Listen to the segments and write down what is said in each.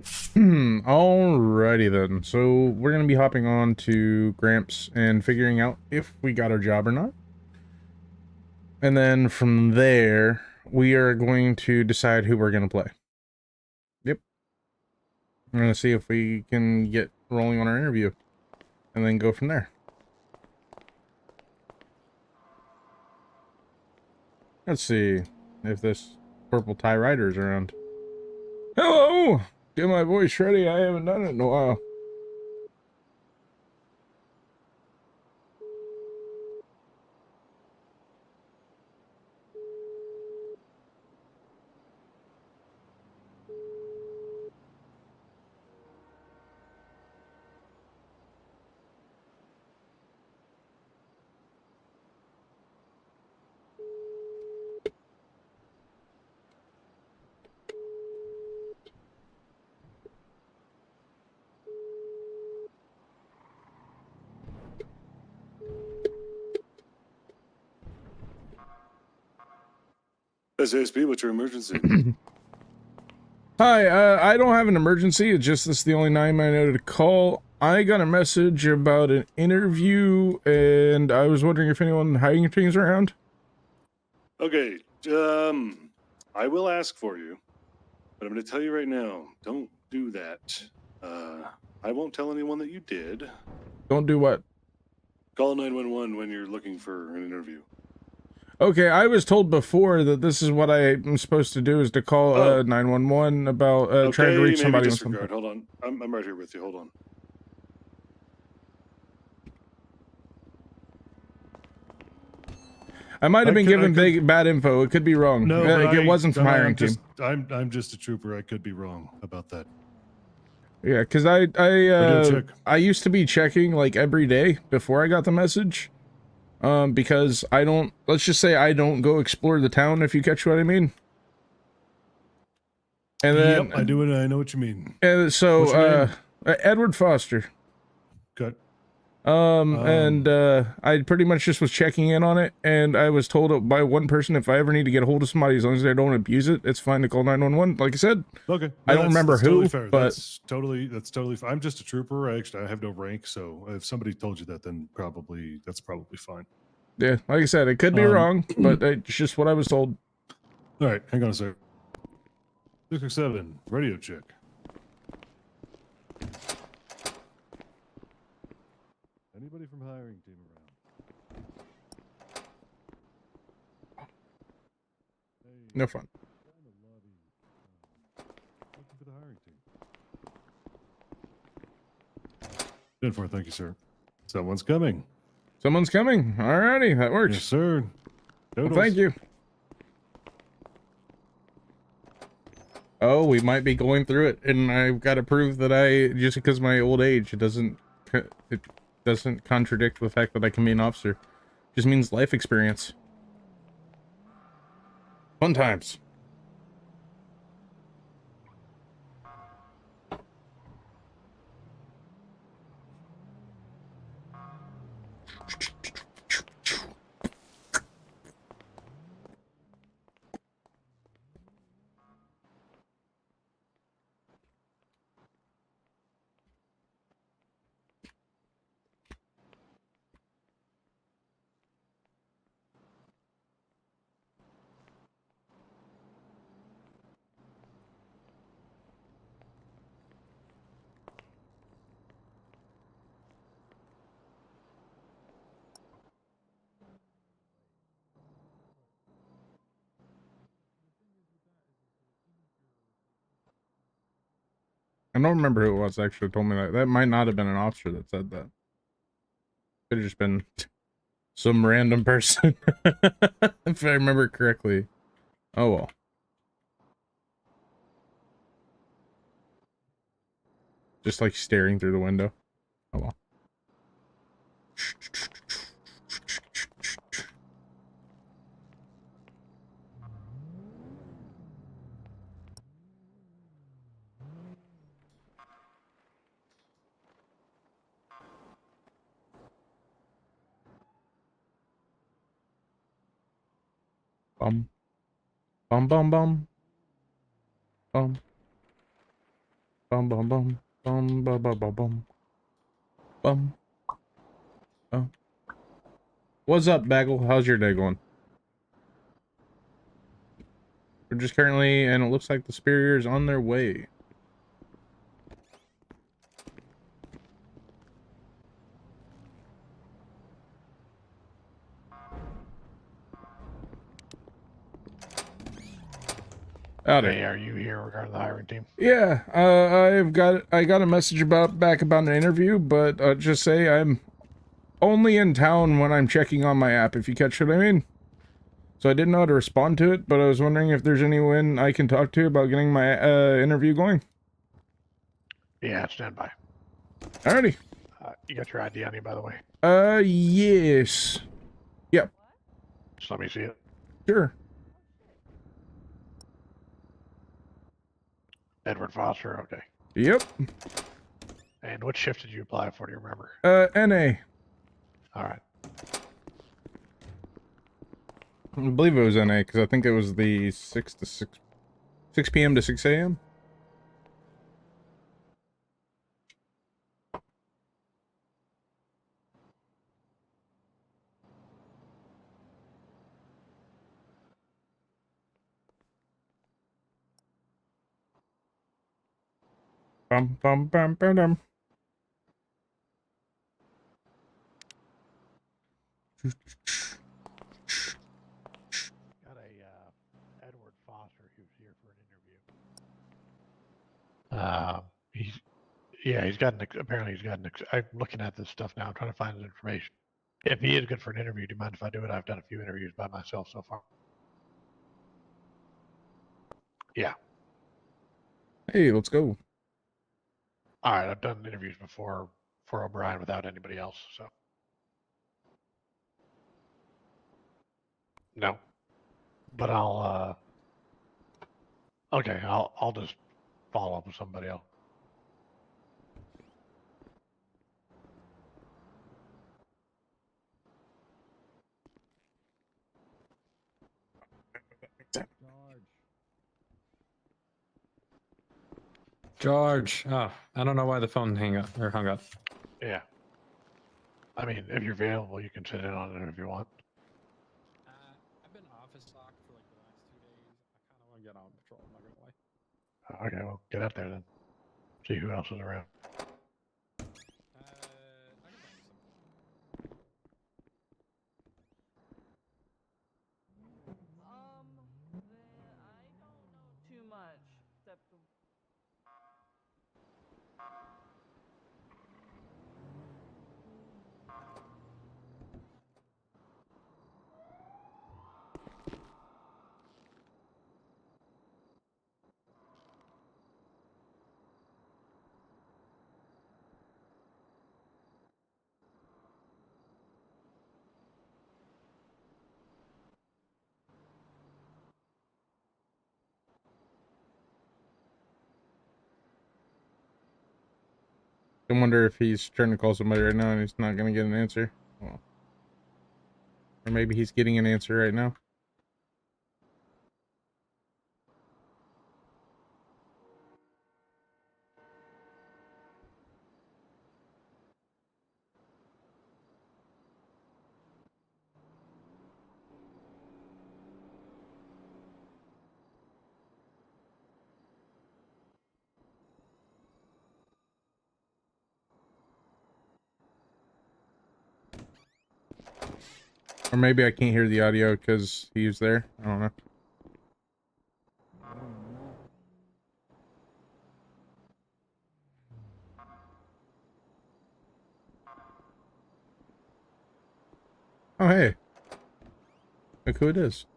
Alrighty then. So we're gonna be hopping on to Gramps and figuring out if we got our job or not. And then from there, we are going to decide who we're gonna play. Yep. We're gonna see if we can get rolling on our interview. And then go from there. Let's see if this purple tie rider is around. Hello! Get my voice ready. I haven't done it in a while. SASP, what's your emergency? Hi, I don't have an emergency. It's just this is the only time I know to call. I got a message about an interview, and I was wondering if anyone hiding things around. Okay, I will ask for you, but I'm going to tell you right now, don't do that. I won't tell anyone that you did. Don't do what? Call 911 when you're looking for an interview. Okay, I was told before that this is what I am supposed to do, is to call 911 about trying to reach somebody on something. Hold on, I'm right here with you. Hold on. I might have been given bad info. It could be wrong. No, it wasn't from hiring team. I'm just a trooper. I could be wrong about that. Yeah, because I used to be checking like every day before I got the message. Because let's just say I don't go explore the town, if you catch what I mean. And then, yep, I do, and I know what you mean. And so, Edward Foster. Good. I pretty much just was checking in on it, and I was told by one person if I ever need to get a hold of somebody, as long as they don't abuse it, it's fine to call 911. Like I said, okay. No, I don't remember who, totally fair. But that's totally fine. I'm just a trooper. I have no rank, so if somebody told you that, then that's probably fine. Yeah, like I said, it could be wrong, but it's just what I was told. All right, hang on a second. 667, radio check. Anybody from hiring team around? Hey, No fun. Looking for the hiring team. 10-4, thank you, sir. Someone's coming. Someone's coming. Alrighty, that works. Yes, sir. Well, thank you. Oh, we might be going through it, and I've got to prove that just because of my old age, it doesn't contradict the fact that I can be an officer. It just means life experience. Fun times. I don't remember who it was actually told me that. That might not have been an officer that said that. Could have just been some random person. If I remember correctly. Oh well. Just like staring through the window. Oh well. Bum. Bum bum bum. Bum. Bum bum bum bum bum bum bum bum bum. Oh. What's up, Bagel? How's your day going? We're just currently, and it looks like the Superior's on their way. Howdy. Hey, are you here regarding the hiring team? Yeah, I got a message about an interview, but just say I'm only in town when I'm checking on my app, if you catch what I mean. So I didn't know how to respond to it, but I was wondering if there's anyone I can talk to about getting my interview going. Yeah, stand by. Alrighty. You got your ID on you, by the way. Yes. Yep. Just let me see it. Sure. Edward Foster, okay. Yep. And what shift did you apply for, do you remember? NA. All right. I believe it was NA, because I think it was the 6 p.m. to 6 a.m. Bum bum bum bum bum. Got a Edward Foster who's here for an interview. Apparently he's got I'm looking at this stuff now, I'm trying to find his information. If he is good for an interview, do you mind if I do it? I've done a few interviews by myself so far. Yeah. Hey, let's go. All right, I've done interviews before for O'Brien without anybody else, so. No. But okay, I'll just follow up with somebody else. George. Oh, I don't know why the phone hung up. Yeah. I mean, if you're available, you can sit in on it if you want. I've been office locked for like the last 2 days. I kind of want to get on patrol. I'm not gonna lie. Okay, well, get out there then. See who else is around. I can find some. I don't know too much, except the I wonder if he's trying to call somebody right now and he's not going to get an answer. Well, or maybe he's getting an answer right now. Or maybe I can't hear the audio because he's there. I don't know. Oh, hey. Look who it is.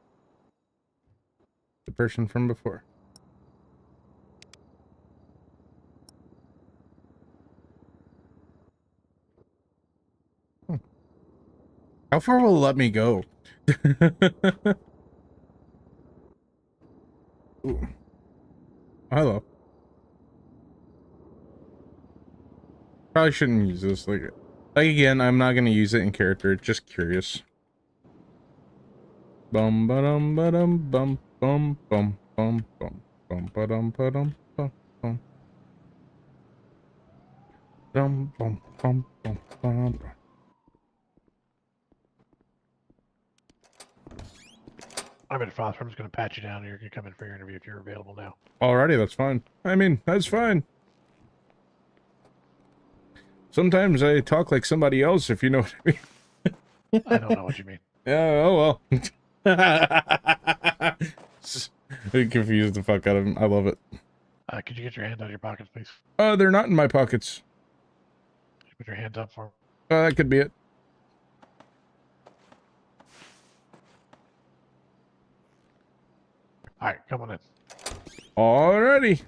The person from before. How far will it let me go? Ooh. Hello. Probably shouldn't use this. Like again, I'm not gonna use it in character. Just curious. Bum ba dum ba dum bum bum bum bum bum bum ba dum bum bum. Bum, bum, bum, bum, bum. I'm at Foster. I'm just going to pat you down. You're going to come in for your interview if you're available now. Alrighty, that's fine. I mean, that's fine. Sometimes I talk like somebody else, if you know what I mean. I don't know what you mean. Yeah, oh well. It confused the fuck out of him. I love it. Could you get your hands out of your pockets, please? They're not in my pockets. Put your hands up for me. That could be it. All right, come on in. Alrighty.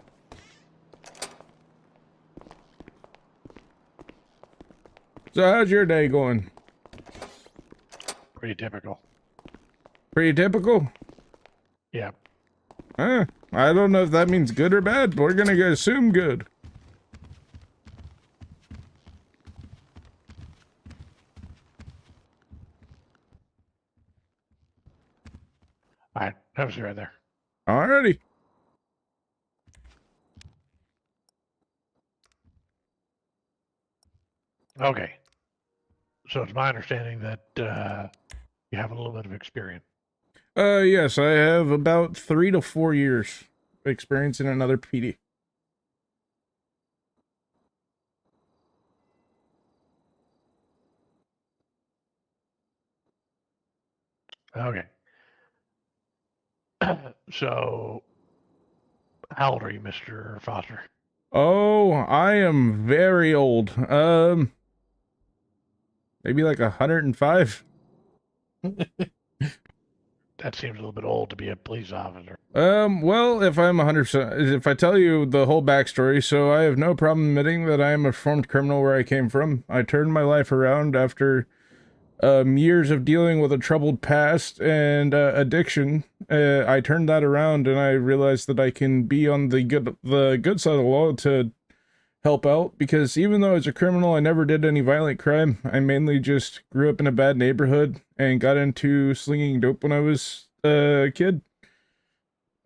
So how's your day going? Pretty typical. Pretty typical? Yeah. I don't know if that means good or bad, but we're gonna assume good. All right, have a seat right there. Alrighty. Okay. So it's my understanding that you have a little bit of experience. Yes, I have about 3 to 4 years experience in another PD. Okay. So, how old are you, Mr. Foster? Oh, I am very old. Maybe like 105. That seems a little bit old to be a police officer. Well, if I'm 100%, if I tell you the whole backstory, so I have no problem admitting that I am a reformed criminal where I came from. I turned my life around after years of dealing with a troubled past and addiction. I turned that around and I realized that I can be on the good side of the law to help out, because even though as a criminal I never did any violent crime, I mainly just grew up in a bad neighborhood and got into slinging dope when I was a kid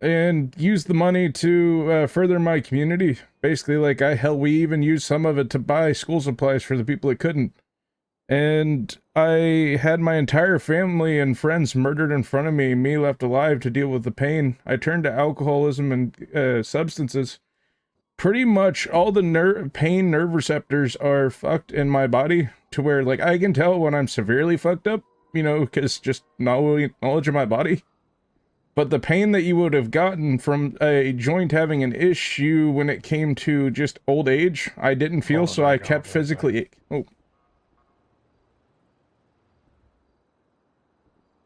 and used the money to further my community. Basically, like, we even used some of it to buy school supplies for the people that couldn't. And I had my entire family and friends murdered in front of me left alive to deal with the pain. I turned to alcoholism and substances. Pretty much all the nerve receptors are fucked in my body to where, like, I can tell when I'm severely fucked up, you know, because just knowledge of my body. But the pain that you would have gotten from a joint having an issue when it came to just old age, I didn't feel, so I kept physically... Oh.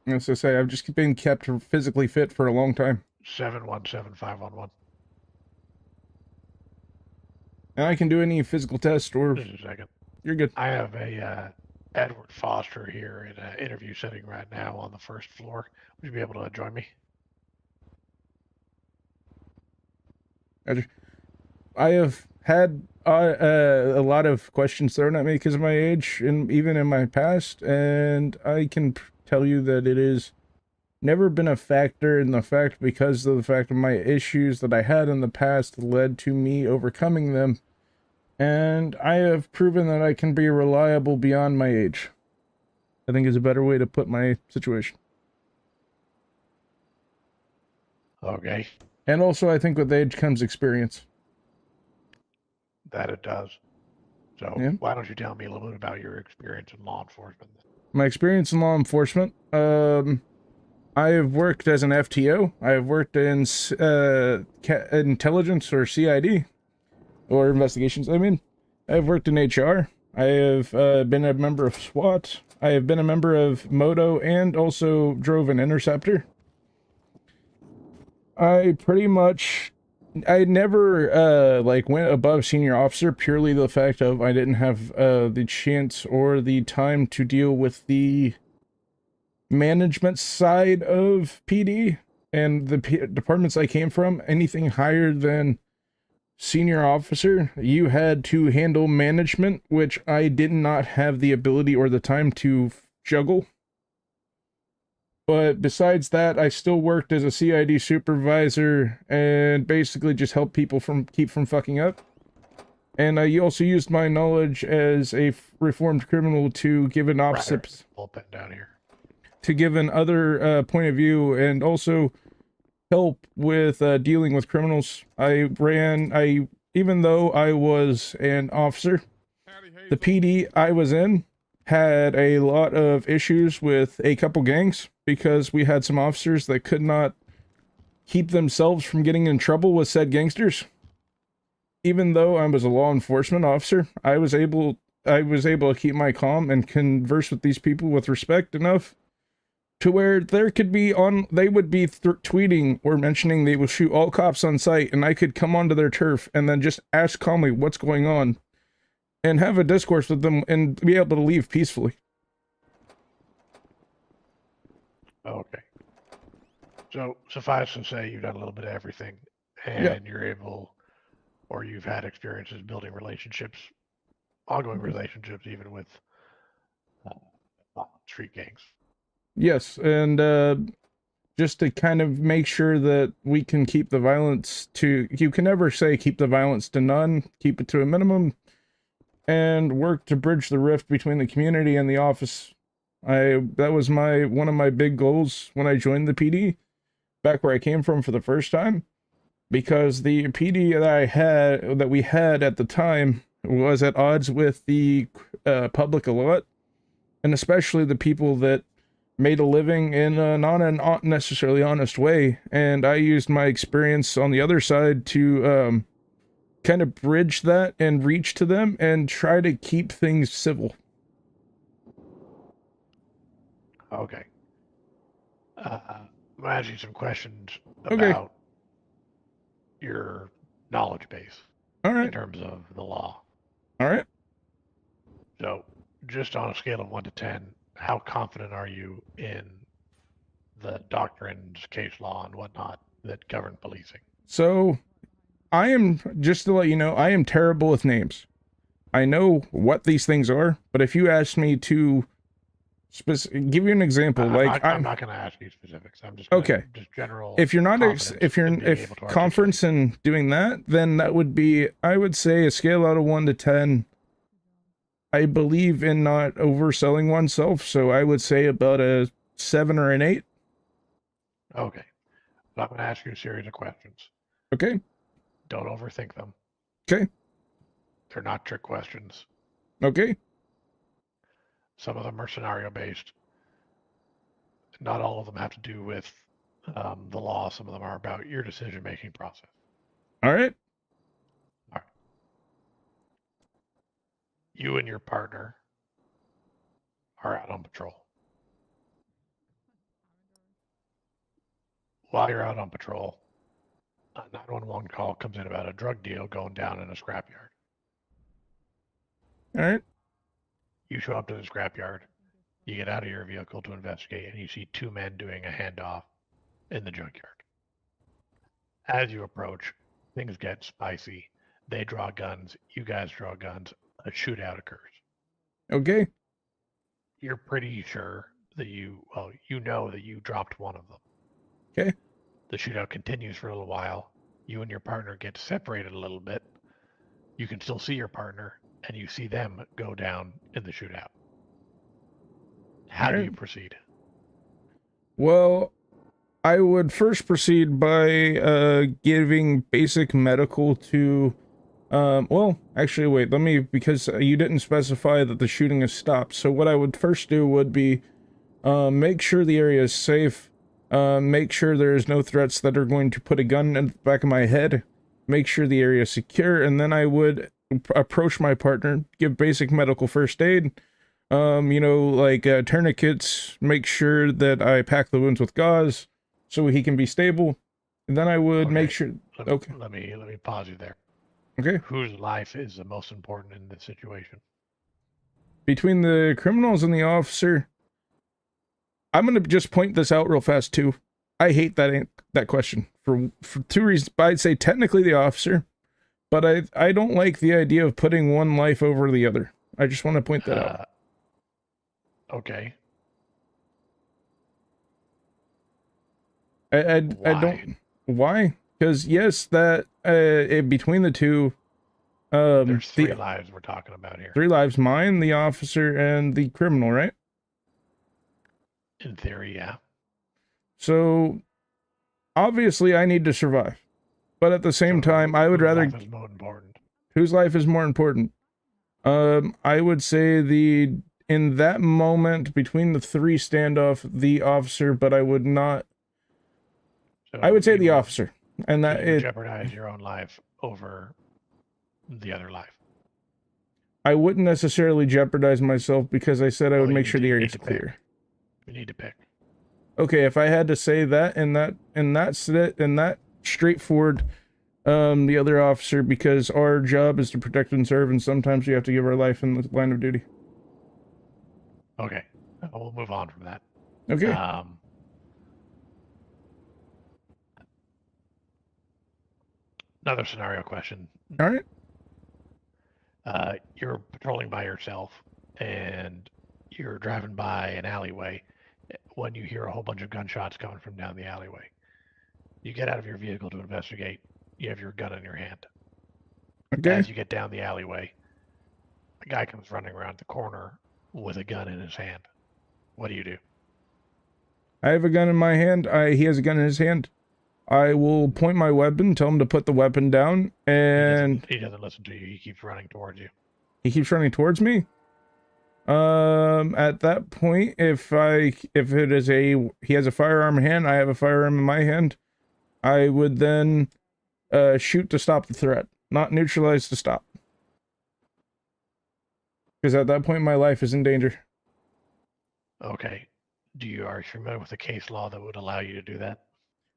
As I say, I've just been kept physically fit for a long time. 717-511. And I can do any physical test or... Just a second. You're good. I have a Edward Foster here in an interview setting right now on the first floor. Would you be able to join me? I have had a lot of questions thrown at me because of my age, and even in my past, and I can tell you that it has never been a factor in the fact, because of the fact of my issues that I had in the past led to me overcoming them, and I have proven that I can be reliable beyond my age. I think is a better way to put my situation. Okay. And also, I think with age comes experience. That it does. So Yeah. Why don't you tell me a little bit about your experience in law enforcement? My experience in law enforcement, I have worked as an FTO. I have worked in intelligence or CID, or investigations, I mean. I've worked in HR. I have been a member of SWAT. I have been a member of Moto and also drove an Interceptor. I never went above senior officer, purely the fact of I didn't have the chance or the time to deal with the management side of PD and the departments I came from. Anything higher than senior officer, you had to handle management, which I did not have the ability or the time to juggle. But besides that, I still worked as a CID supervisor and basically just helped people keep from fucking up. And I also used my knowledge as a reformed criminal to give an opposite, Bullpen down here. to give an other point of view, and also help with dealing with criminals. Even though I was an officer, the PD I was in had a lot of issues with a couple gangs because we had some officers that could not keep themselves from getting in trouble with said gangsters. Even though I was a law enforcement officer, I was able to keep my calm and converse with these people with respect enough to where they would be tweeting or mentioning they will shoot all cops on sight, and I could come onto their turf and then just ask calmly what's going on and have a discourse with them and be able to leave peacefully. Okay. So suffice to say, you've done a little bit of everything, and Yeah. you're able, or you've had experiences building relationships, ongoing relationships, even with street gangs. Yes, and just to kind of make sure that we can keep the violence to, you can never say keep the violence to none, keep it to a minimum, and work to bridge the rift between the community and the office. That was one of my big goals when I joined the PD, back where I came from for the first time, because the PD that we had at the time was at odds with the public a lot, and especially the people that made a living in a not necessarily honest way. And I used my experience on the other side to kind of bridge that and reach to them and try to keep things civil. Okay. I'm gonna ask you some questions Okay. about your knowledge base All in right. terms of the law. All right. So, just on a scale of 1 to 10, how confident are you in the doctrines, case law, and whatnot that govern policing? So, just to let you know, I am terrible with names. I know what these things are, but if you ask me to give you an example, I'm not going to ask you specifics. I'm just okay. Just general. If you're not, if able to conference and doing that, then that would be, I would say, a scale out of 1 to 10. I believe in not overselling oneself, so I would say about a 7 or an 8. Okay. But I'm going to ask you a series of questions. Okay. Don't overthink them. Okay. They're not trick questions. Okay. Some of them are scenario based. Not all of them have to do with the law. Some of them are about your decision making process. All right. All right. You and your partner are out on patrol. While you're out on patrol, a 911 call comes in about a drug deal going down in a scrapyard. All right. You show up to the scrapyard. You get out of your vehicle to investigate, and you see 2 men doing a handoff in the junkyard. As you approach, things get spicy. They draw guns. You guys draw guns. A shootout occurs. Okay. You're pretty sure that you know that you dropped one of them. Okay. The shootout continues for a little while. You and your partner get separated a little bit. You can still see your partner, and you see them go down in the shootout. How do you proceed? Well, I would first proceed by giving basic medical to well, actually wait, because you didn't specify that the shooting is stopped. So what I would first do would be make sure the area is safe, make sure there's no threats that are going to put a gun in the back of my head, make sure the area is secure, and then I would approach my partner, give basic medical first aid, like tourniquets, make sure that I pack the wounds with gauze so he can be stable. And then I would make sure. Okay. Let me pause you there. Okay. Whose life is the most important in this situation? Between the criminals and the officer, I'm gonna just point this out real fast too. I hate that question for 2 reasons. I'd say technically the officer, but I don't like the idea of putting one life over the other. I just want to point that out. Okay. I don't. Why? Because yes, that between the two, There's The 3 lives we're talking about here. 3 lives, mine, the officer, and the criminal, right? In theory, yeah. So obviously I need to survive. But at the same So time, I would whose rather... life is more important? Whose life is more important? I would say in that moment between the 3 standoff, the officer, but I would not... So I would say you the would- officer. And so that you would it... jeopardize your own life over the other life. I wouldn't necessarily jeopardize myself because I said I Well, would you make need sure to- the you area need is to pick. clear. You need to pick. Okay, if I had to say that in that straightforward, the other officer, because our job is to protect and serve, and sometimes we have to give our life in the line of duty. Okay. We'll move on from that. Okay. Another scenario question. All right. You're patrolling by yourself and you're driving by an alleyway when you hear a whole bunch of gunshots coming from down the alleyway. You get out of your vehicle to investigate. You have your gun in your hand. Okay. As you get down the alleyway, a guy comes running around the corner with a gun in his hand. What do you do? I have a gun in my hand. He has a gun in his hand. I will point my weapon, tell him to put the weapon down, and He doesn't listen to you. He keeps running towards you. he keeps running towards me. At that point, if it is he has a firearm in hand, I have a firearm in my hand, I would then shoot to stop the threat, not neutralize to stop. Because at that point, my life is in danger. Okay. Are you familiar with the case law that would allow you to do that?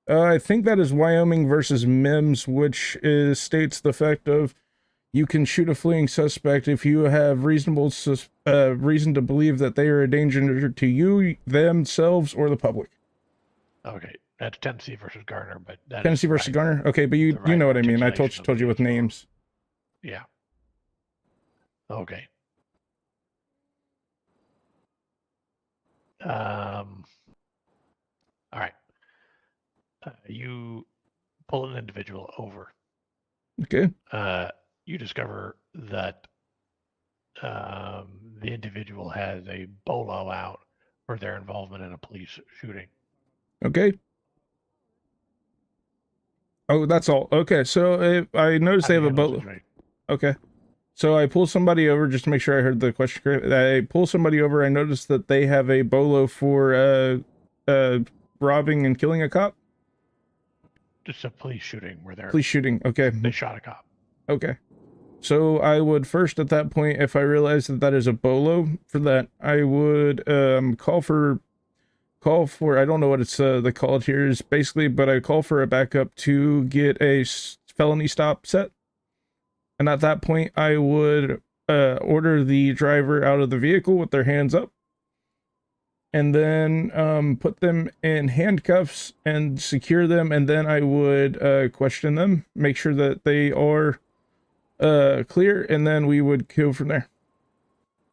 I think that is Wyoming versus Mims, which states the fact of you can shoot a fleeing suspect if you have reasonable reason to believe that they are a danger to you, themselves, or the public. Okay, that's Tennessee versus Garner, but that Tennessee versus right. Garner. Okay, but you right know what I mean. I articulation of told you the with case law. names. Yeah. Okay. All right. You pull an individual over. Okay. You discover that the individual has a bolo out for their involvement in a police shooting. Okay. Oh, that's all. Okay, so I noticed they have a boat. Okay. So I pull somebody over just to make sure I heard the question correctly. I pull somebody over. I noticed that they have a bolo for robbing and killing a cop. Just a police shooting where Police shooting. Okay. they shot a cop. Okay. So I would first at that point, if I realize that that is a bolo for that, I would call for I don't know what it's the call here is basically, but I call for a backup to get a felony stop set. And at that point, I would order the driver out of the vehicle with their hands up, and then put them in handcuffs and secure them, and then I would question them, make sure that they are clear, and then we would go from there.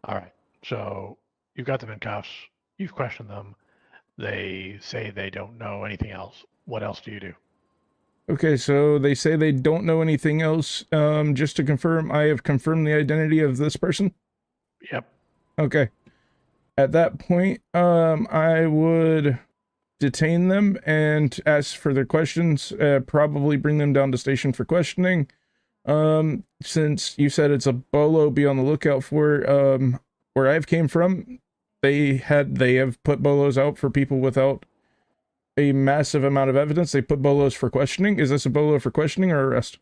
All right. So you've got them in cuffs. You've questioned them. They say they don't know anything else. What else do you do? Okay, so they say they don't know anything else. Just to confirm, I have confirmed the identity of this person. Yep. Okay. At that point, I would detain them and ask for their questions, probably bring them down to station for questioning. Since you said it's a bolo, be on the lookout for where I've came from. They have put bolos out for people without a massive amount of evidence. They put bolos for questioning. Is this a bolo for questioning or arrest?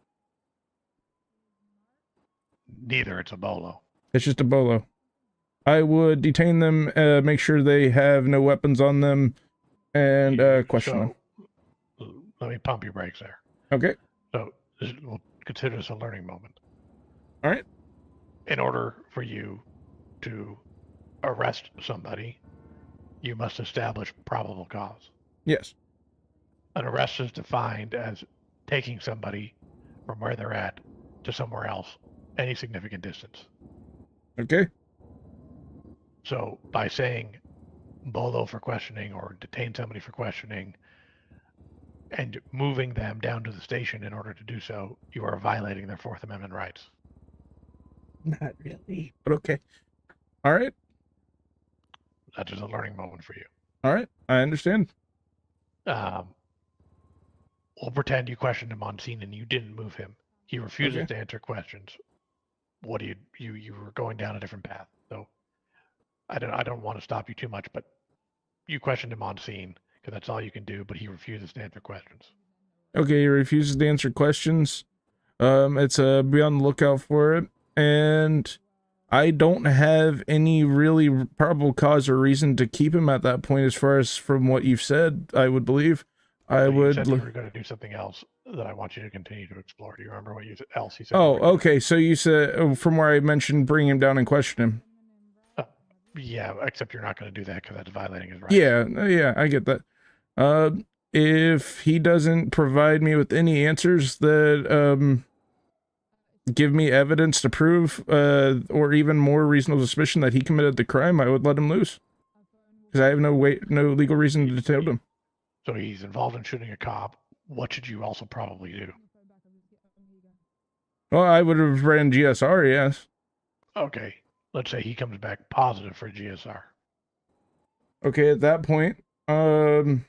Neither. It's a bolo. It's just a bolo. I would detain them, make sure they have no weapons on them, and question them. Let me pump your brakes there. Okay. So we'll consider this a learning moment. All right. In order for you to arrest somebody, you must establish probable cause. Yes. An arrest is defined as taking somebody from where they're at to somewhere else, any significant distance. Okay. So by saying bolo for questioning or detain somebody for questioning and moving them down to the station in order to do so, you are violating their Fourth Amendment rights. Not really, but okay. All right. That is a learning moment for you. All right. I understand. We'll pretend you questioned him on scene and you didn't move him. He refuses Okay. to answer questions. What do you were going down a different path. So I don't want to stop you too much, but you questioned him on scene because that's all you can do, but he refuses to answer questions. Okay, he refuses to answer questions. It's be on the lookout for it, and I don't have any really probable cause or reason to keep him at that point. As far as from what you've said, I would believe. I So you would. said you were going to do something else that I want you to continue to explore. Do you remember what else you said? Oh, okay. So you said from where I mentioned bring him down and question him. Yeah, except you're not going to do that because that's violating his rights. Yeah, I get that. If he doesn't provide me with any answers that give me evidence to prove or even more reasonable suspicion that he committed the crime, I would let him loose because I have no legal reason to detain him. So he's involved in shooting a cop. What should you also probably do? Well, I would have ran GSR, yes. Okay, let's say he comes back positive for GSR. Okay, at that point, let's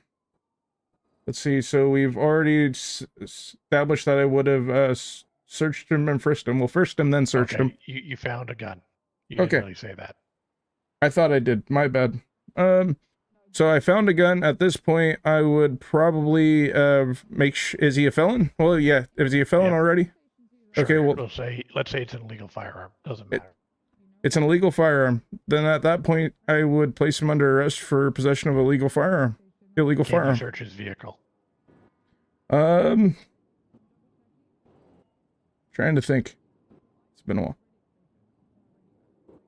see. So we've already established that I would have searched him and frisked him. Well, first him, then searched him. You found a gun. You Okay. didn't really say that. I thought I did. My bad. So I found a gun. At this point, I would probably is he a felon? Well, yeah. Is he a felon already? Sure. Okay, well, let's say it's an illegal firearm. Doesn't matter. It's an illegal firearm. Then at that point, I would place him under arrest for possession of a legal firearm. Illegal Can firearm. you search his vehicle? Trying to think. It's been a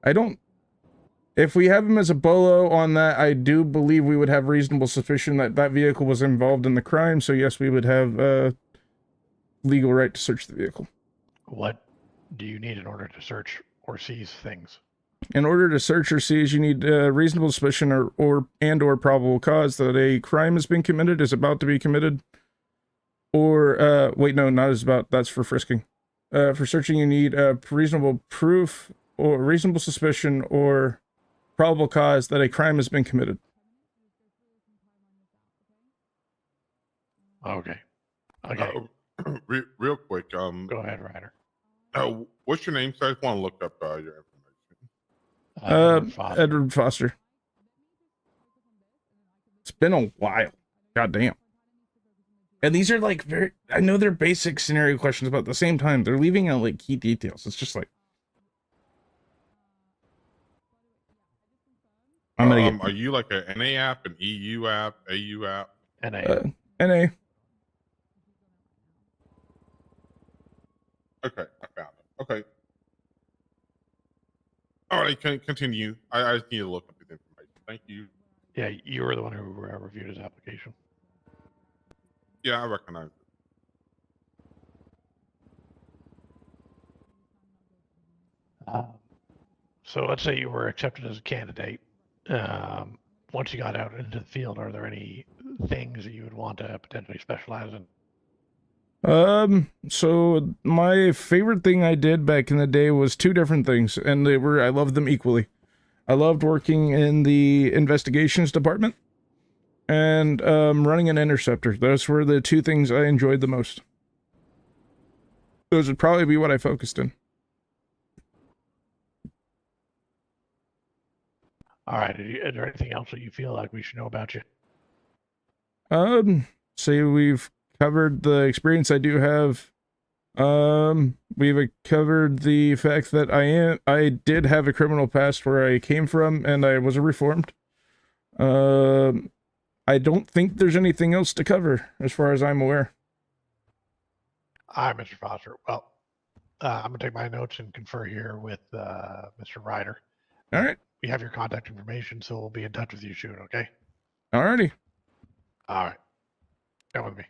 while. If we have him as a bolo on that, I do believe we would have reasonable suspicion that that vehicle was involved in the crime. So yes, we would have legal right to search the vehicle. What do you need in order to search or seize things? In order to search or seize, you need reasonable suspicion or probable cause that a crime has been committed, is about to be committed, or wait, no, not is about. That's for frisking. For searching, you need reasonable proof or reasonable suspicion or probable cause that a crime has been committed. Okay. Real quick. Go ahead, Ryder. What's your name? So I just want to look up your information. Edward Foster. It's been a while. God damn. And these are like I know they're basic scenario questions, but at the same time, they're leaving out like key details. It's just like, I'm gonna are you like an NA app, an EU app, AU app? NA. NA. Okay, I found it. Okay. All right, continue. I just need to look up his information. Thank you. Yeah, you were the one who reviewed his application. Yeah, I recognize it. So let's say you were accepted as a candidate. Once you got out into the field, are there any things that you would want to potentially specialize in? So my favorite thing I did back in the day was two different things, and I loved them equally. I loved working in the investigations department and running an interceptor. Those were the two things I enjoyed the most. Those would probably be what I focused in. All right. Is there anything else that you feel like we should know about you? Say we've covered the experience I do have. We've covered the fact that I did have a criminal past where I came from, and I was reformed. I don't think there's anything else to cover, as far as I'm aware. All right, Mr. Foster. Well, I'm going to take my notes and confer here with Mr. Ryder. All right. We have your contact information, so we'll be in touch with you soon, okay? Alrighty. All right. Come with me.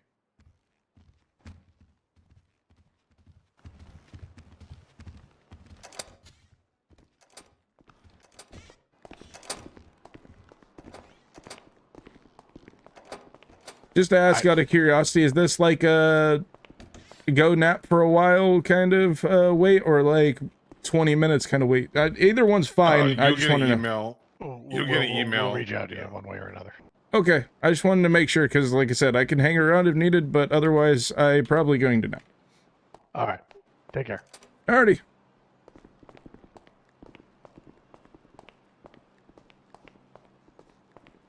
Just to ask out of curiosity, is this like a go nap for a while kind of wait, or like 20 minutes kind of wait. Either one's fine. I You'll just get want an to know. email. You'll get an We'll email. reach out to you Yeah. one way or another. Okay, I just wanted to make sure because, like I said, I can hang around if needed, but otherwise, I'm probably going to now. All right. Take care. Alrighty.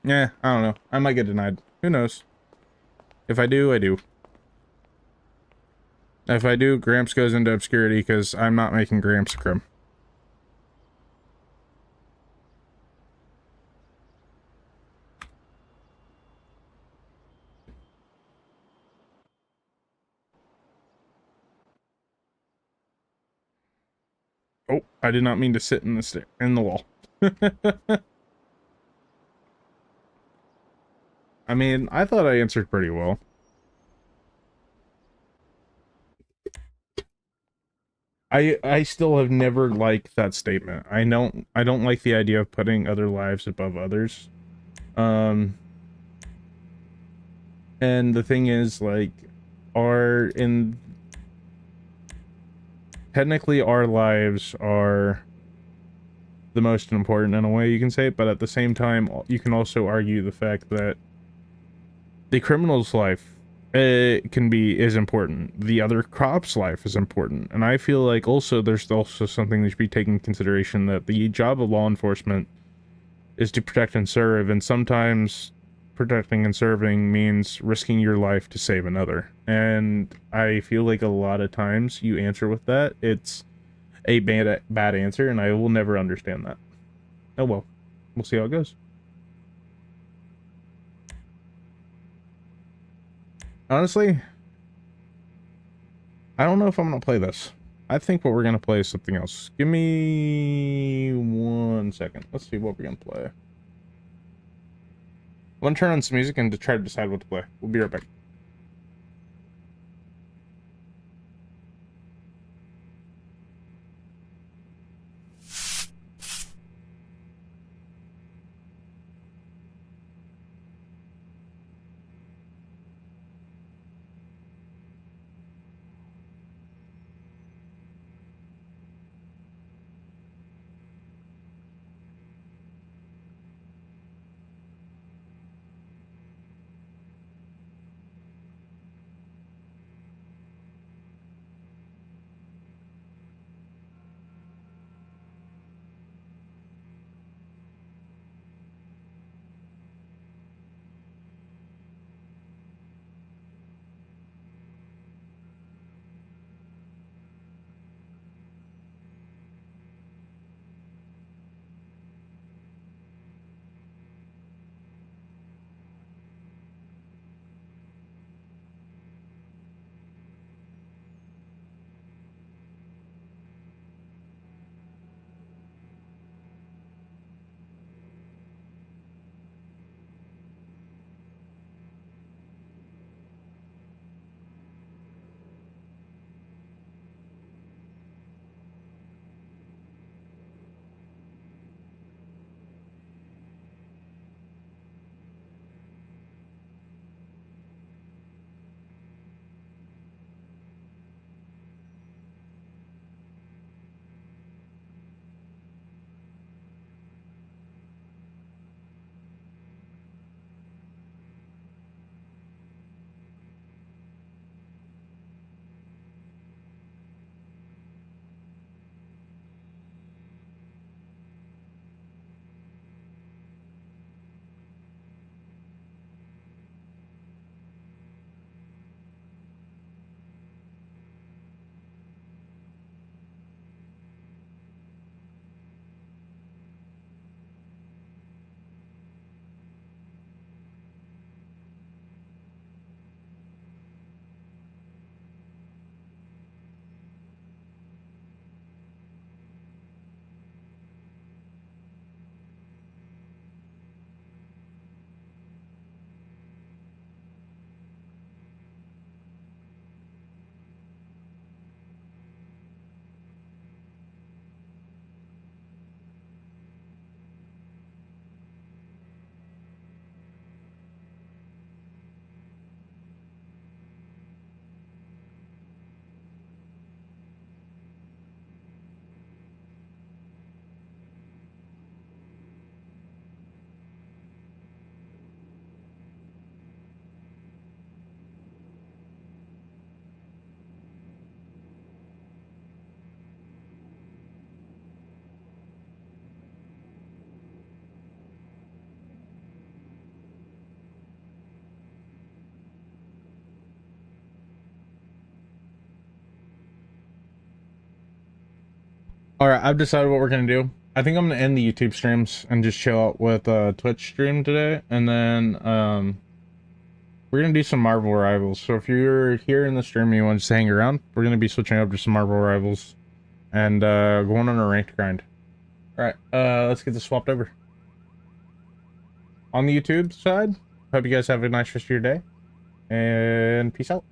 Yeah, I don't know. I might get denied. Who knows? If I do, I do. If I do, Gramps goes into obscurity because I'm not making Gramps a crumb. Oh, I did not mean to sit in the wall. I mean, I thought I answered pretty well. I still have never liked that statement. I don't like the idea of putting other lives above others. And the thing is, like, technically our lives are the most important in a way you can say it, but at the same time you can also argue the fact that the criminal's life is important. The other cop's life is important. And I feel like also there's also something that should be taken into consideration, that the job of law enforcement is to protect and serve, and sometimes protecting and serving means risking your life to save another. And I feel like a lot of times you answer with that, it's a bad answer, and I will never understand that. Oh well. We'll see how it goes. Honestly, I don't know if I'm gonna play this. I think what we're gonna play is something else. Give me 1 second. Let's see what we're gonna play. I'm gonna turn on some music and to try to decide what to play. We'll be right back. All right, I've decided what we're gonna do. I think I'm gonna end the YouTube streams and just chill out with Twitch stream today, and then we're gonna do some Marvel Rivals. So if you're here in the stream and you want to just hang around, we're gonna be switching up to some Marvel Rivals and going on a ranked grind. All right, let's get this swapped over. On the YouTube side, hope you guys have a nice rest of your day, and peace out.